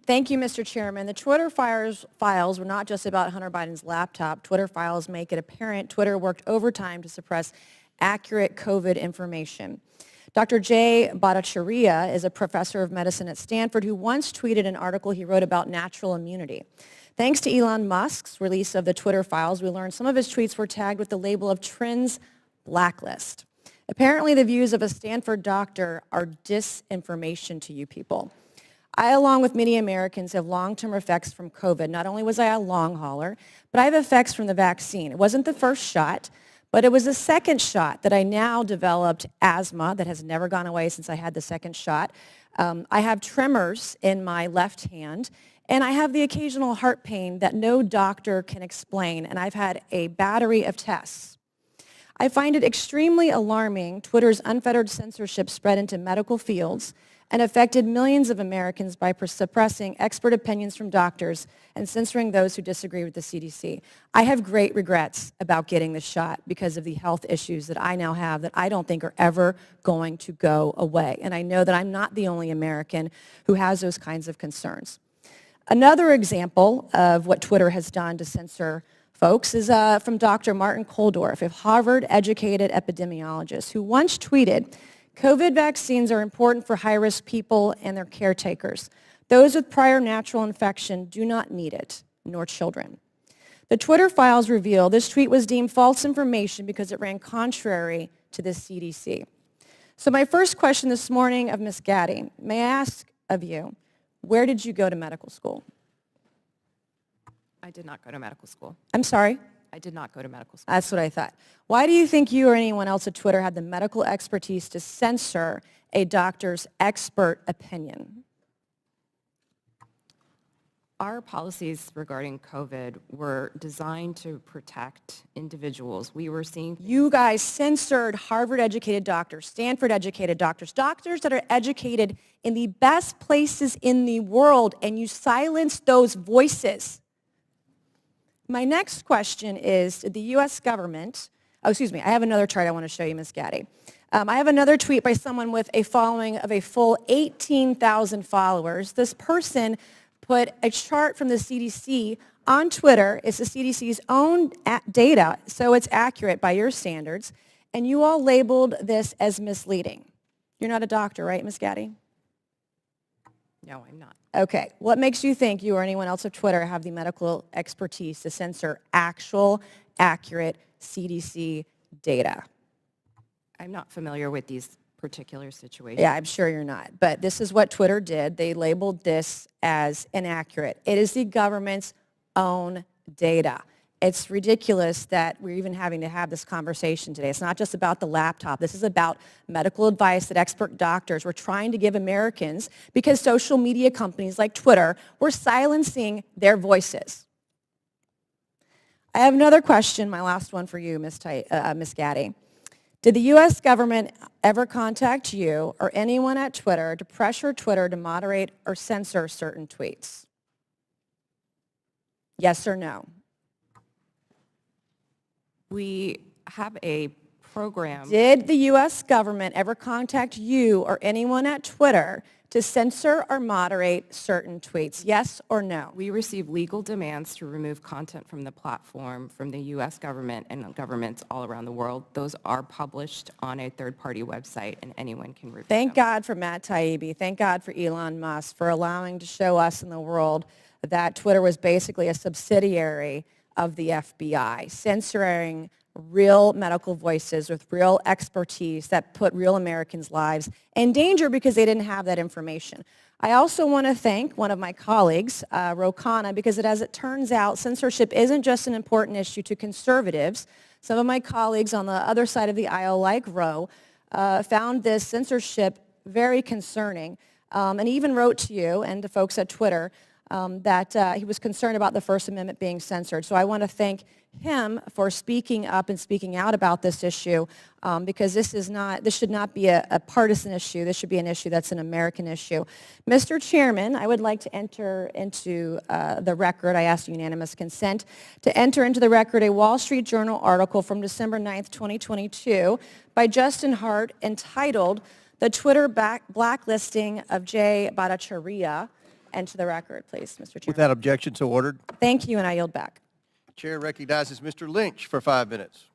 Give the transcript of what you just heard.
Thank you, Mr. Chairman. The Twitter files were not just about Hunter Biden's laptop. Twitter files make it apparent Twitter worked overtime to suppress accurate COVID information. Dr. Jay Bhattacharya is a professor of medicine at Stanford who once tweeted an article he wrote about natural immunity. Thanks to Elon Musk's release of the Twitter files, we learned some of his tweets were tagged with the label of Trends Blacklist. Apparently, the views of a Stanford doctor are disinformation to you people. I, along with many Americans, have long-term effects from COVID. Not only was I a long hauler, but I have effects from the vaccine. It wasn't the first shot, but it was the second shot that I now developed asthma that has never gone away since I had the second shot. I have tremors in my left hand, and I have the occasional heart pain that no doctor can explain, and I've had a battery of tests. I find it extremely alarming Twitter's unfettered censorship spread into medical fields and affected millions of Americans by suppressing expert opinions from doctors and censoring those who disagree with the CDC. I have great regrets about getting the shot because of the health issues that I now have that I don't think are ever going to go away. And I know that I'm not the only American who has those kinds of concerns. Another example of what Twitter has done to censor folks is from Dr. Martin Kulldorff, a Harvard-educated epidemiologist who once tweeted, "COVID vaccines are important for high-risk people and their caretakers. Those with prior natural infection do not need it, nor children." The Twitter files reveal this tweet was deemed false information because it ran contrary to the CDC. So my first question this morning of Ms. Gadde, may I ask of you, where did you go to medical school? I did not go to medical school. I'm sorry? I did not go to medical school. That's what I thought. Why do you think you or anyone else at Twitter had the medical expertise to censor a doctor's expert opinion? Our policies regarding COVID were designed to protect individuals. We were seeing... You guys censored Harvard-educated doctors, Stanford-educated doctors, doctors that are educated in the best places in the world, and you silenced those voices. My next question is, did the U.S. government, I have another chart I want to show you, Ms. Gadde. I have another tweet by someone with a following of a full 18,000 followers. This person put a chart from the CDC on Twitter. It's the CDC's own data, so it's accurate by your standards, and you all labeled this as misleading. You're not a doctor, right, Ms. Gadde? No, I'm not. Okay. What makes you think you or anyone else at Twitter have the medical expertise to censor actual, accurate CDC data? I'm not familiar with these particular situations. Yeah, I'm sure you're not. But this is what Twitter did. They labeled this as inaccurate. It is the government's own data. It's ridiculous that we're even having to have this conversation today. It's not just about the laptop. This is about medical advice that expert doctors were trying to give Americans because social media companies like Twitter were silencing their voices. I have another question, my last one for you, Ms. Gadde. Did the U.S. government ever contact you or anyone at Twitter to pressure Twitter to moderate or censor certain tweets? Yes or no? We have a program. Did the U.S. government ever contact you or anyone at Twitter to censor or moderate certain tweets? Yes or no? We receive legal demands to remove content from the platform from the U.S. government and governments all around the world. Those are published on a third-party website, and anyone can review Thank them. God for Matt Taibbi. Thank God for Elon Musk for allowing to show us in the world that Twitter was basically a subsidiary of the FBI, censoring real medical voices with real expertise that put real Americans' lives in danger because they didn't have that information. I also want to thank one of my colleagues, Ro Khanna, because as it turns out, censorship isn't just an important issue to conservatives. Some of my colleagues on the other side of the aisle, like Ro, found this censorship very concerning and even wrote to you and to folks at Twitter that he was concerned about the First Amendment being censored. So I want to thank him for speaking up and speaking out about this issue because this should not be a partisan issue. This should be an issue that's an American issue. Mr. Chairman, I would like to enter into the record, I ask unanimous consent, to enter into the record a Wall Street Journal article from December 9th, 2022 by Justin Hart entitled "The Twitter Blacklisting of Jay Bhattacharya," into the record, please, Mr. Chairman. Without objection, so ordered. Thank you, and I yield back. Chair recognizes Mr. Lynch for 5 minutes.